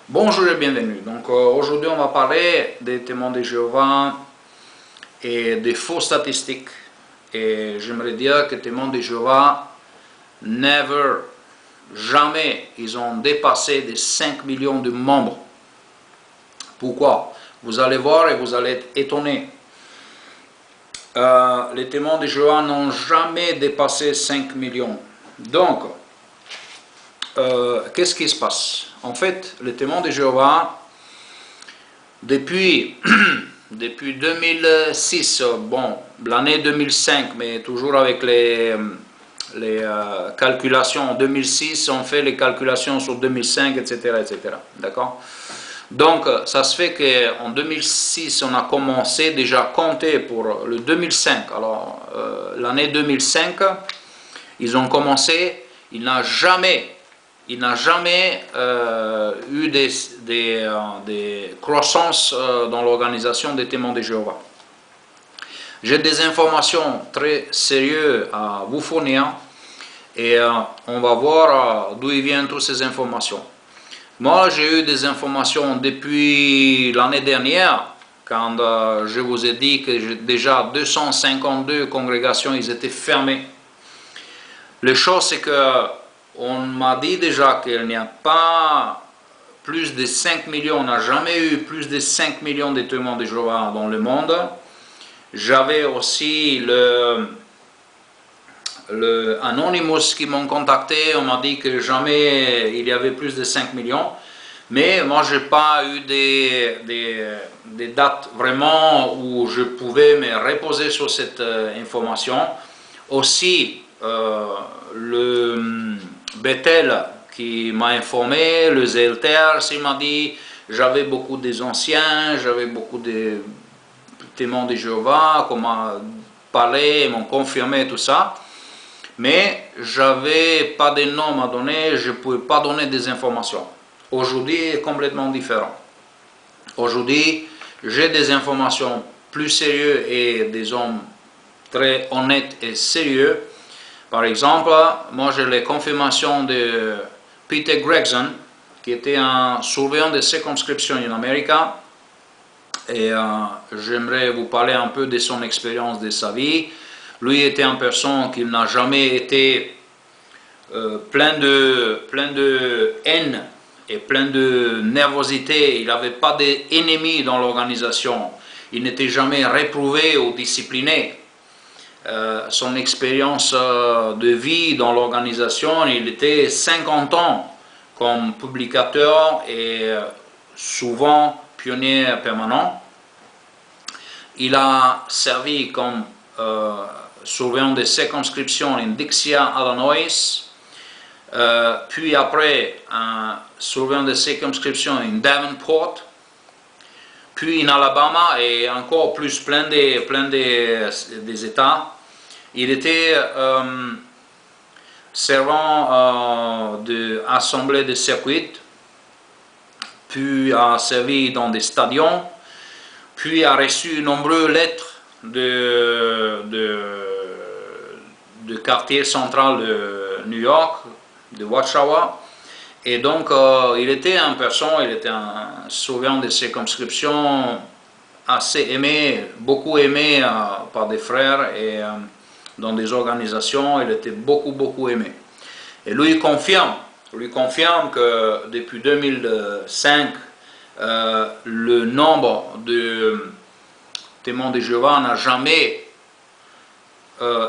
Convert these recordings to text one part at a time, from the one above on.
Bonjour et bienvenue. Donc aujourd'hui on va parler des témoins de Jéhovah et des faux statistiques. Et j'aimerais dire que les témoins de Jéhovah, jamais ils ont dépassé les 5 millions de membres. Pourquoi? Vous allez voir et vous allez être étonnés. Les témoins de Jéhovah n'ont jamais dépassé 5 millions. Donc, qu'est-ce qui se passe? En fait, les témoins de Jéhovah, depuis 2006, bon, l'année 2005, mais toujours avec les calculations en 2006, on fait les calculations sur 2005, etc., etc. D'accord? Donc, ça se fait qu'en 2006, on a commencé déjà à compter pour le 2005. Alors, l'année 2005, ils ont commencé, il n'a jamais eu des croissances dans l'organisation des témoins de Jéhovah. J'ai des informations très sérieuses à vous fournir et on va voir d'où viennent toutes ces informations. Moi, j'ai eu des informations depuis l'année dernière, quand je vous ai dit que déjà 252 congrégations ils étaient fermées. La chose, c'est que on m'a dit déjà qu'il n'y a pas plus de 5 millions, on n'a jamais eu plus de 5 millions de témoins de Jéhovah dans le monde. J'avais aussi le Anonymous qui m'ont contacté, on m'a dit que jamais il y avait plus de 5 millions. Mais moi, je n'ai pas eu des dates vraiment où je pouvais me reposer sur cette information. Aussi, le Bethel qui m'a informé, le Zelter, il m'a dit, j'avais beaucoup des anciens, j'avais beaucoup de témoins de Jéhovah, qu'on m'a parlé, m'ont confirmé tout ça, mais j'avais pas de nom à donner, je ne pouvais pas donner des informations. Aujourd'hui est complètement différent. Aujourd'hui, j'ai des informations plus sérieuses et des hommes très honnêtes et sérieux. Par exemple, moi j'ai les confirmations de Peter Gregson, qui était un surveillant de circonscription en Amérique. Et j'aimerais vous parler un peu de son expérience, de sa vie. Lui était une personne qui n'a jamais été plein de haine et plein de nervosité. Il n'avait pas d'ennemis dans l'organisation. Il n'était jamais réprouvé ou discipliné. Son expérience de vie dans l'organisation, il était 50 ans comme publicateur et souvent pionnier permanent. Il a servi comme surveillant de circonscription en Dixie, Illinois, puis après un surveillant de circonscription en Davenport, puis en Alabama et encore plus plein des États. Il était servant de assemblée de circuit, puis a servi dans des stadions, puis a reçu de nombreuses lettres de quartier central de New York, de Watchtower. Et donc, il était un surveillant de circonscription assez aimé, beaucoup aimé par des frères et dans des organisations, il était beaucoup aimé. Et lui confirme que depuis 2005, le nombre de témoins de Jéhovah n'a jamais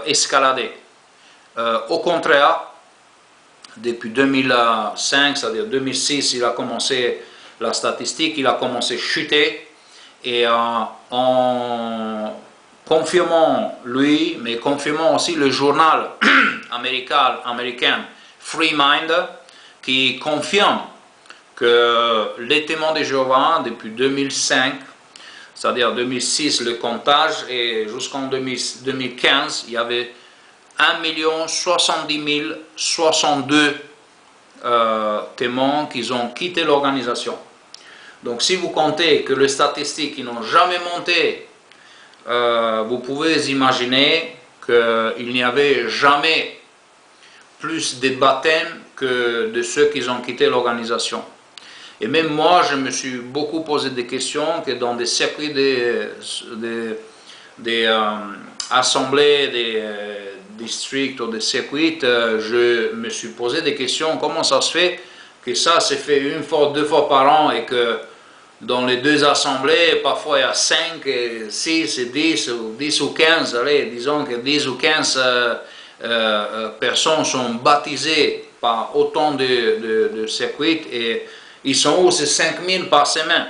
escaladé. Au contraire, depuis 2005, c'est-à-dire 2006, il a commencé la statistique, il a commencé à chuter. Et en confirmant lui, mais confirmant aussi le journal américain Free Mind, qui confirme que les témoins de Jéhovah, depuis 2005, c'est-à-dire 2006 le comptage, et jusqu'en 2015, il y avait 1 070 062 témoins qui ont quitté l'organisation. Donc si vous comptez que les statistiques n'ont jamais monté, vous pouvez imaginer qu'il n'y avait jamais plus de baptêmes que de ceux qui ont quitté l'organisation. Et même moi, je me suis beaucoup posé des questions que dans des circuits des assemblées, des districts ou des circuits, je me suis posé des questions, comment ça se fait que ça s'est fait une fois, 2 fois par an et que dans les 2 assemblées, parfois il y a 5, 6, 10 ou 10 ou 15, allez, disons que 10 ou 15 personnes sont baptisées par autant de circuits et ils sont où? C'est 5000 par semaine.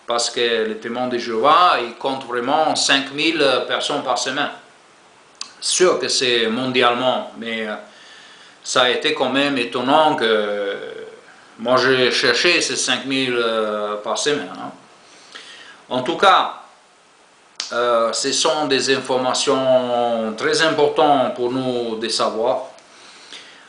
Parce que les témoins de Jéhovah, ils comptent vraiment 5000 personnes par semaine. Sûr que c'est mondialement, mais ça a été quand même étonnant que moi j'ai cherché ces 5000 par semaine. Hein. En tout cas, ce sont des informations très importantes pour nous de savoir.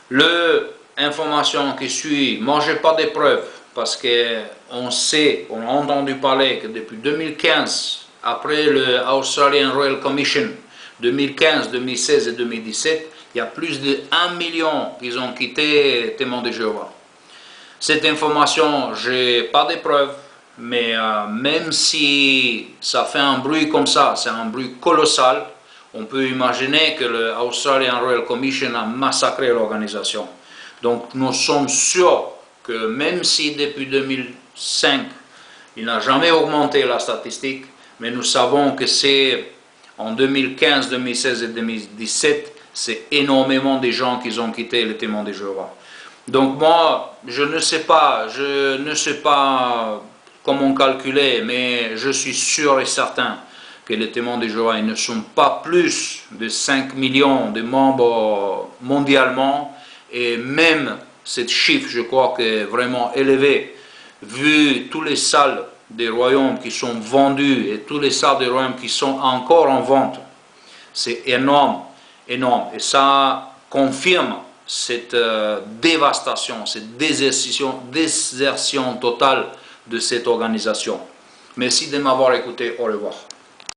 L'information qui suit, moi je n'ai pas de preuves parce qu'on sait, on a entendu parler que depuis 2015, après le Australian Royal Commission, 2015, 2016 et 2017, il y a plus de 1 million qui ont quitté Témoins de Jéhovah. Cette information, je n'ai pas de preuves, mais même si ça fait un bruit comme ça, c'est un bruit colossal, on peut imaginer que le Australian Royal Commission a massacré l'organisation. Donc nous sommes sûrs que même si depuis 2005, il n'a jamais augmenté la statistique, mais nous savons que c'est en 2015, 2016 et 2017, c'est énormément de gens qui ont quitté les Témoins de Jéhovah. Donc moi, je ne sais pas comment calculer, mais je suis sûr et certain que les Témoins de Jéhovah ne sont pas plus de 5 millions de membres mondialement, et même ce chiffre, je crois, que est vraiment élevé, vu toutes les salles des royaumes qui sont vendues et toutes les salles des royaumes qui sont encore en vente. C'est énorme, énorme. Et ça confirme cette dévastation, cette désertion totale de cette organisation. Merci de m'avoir écouté. Au revoir.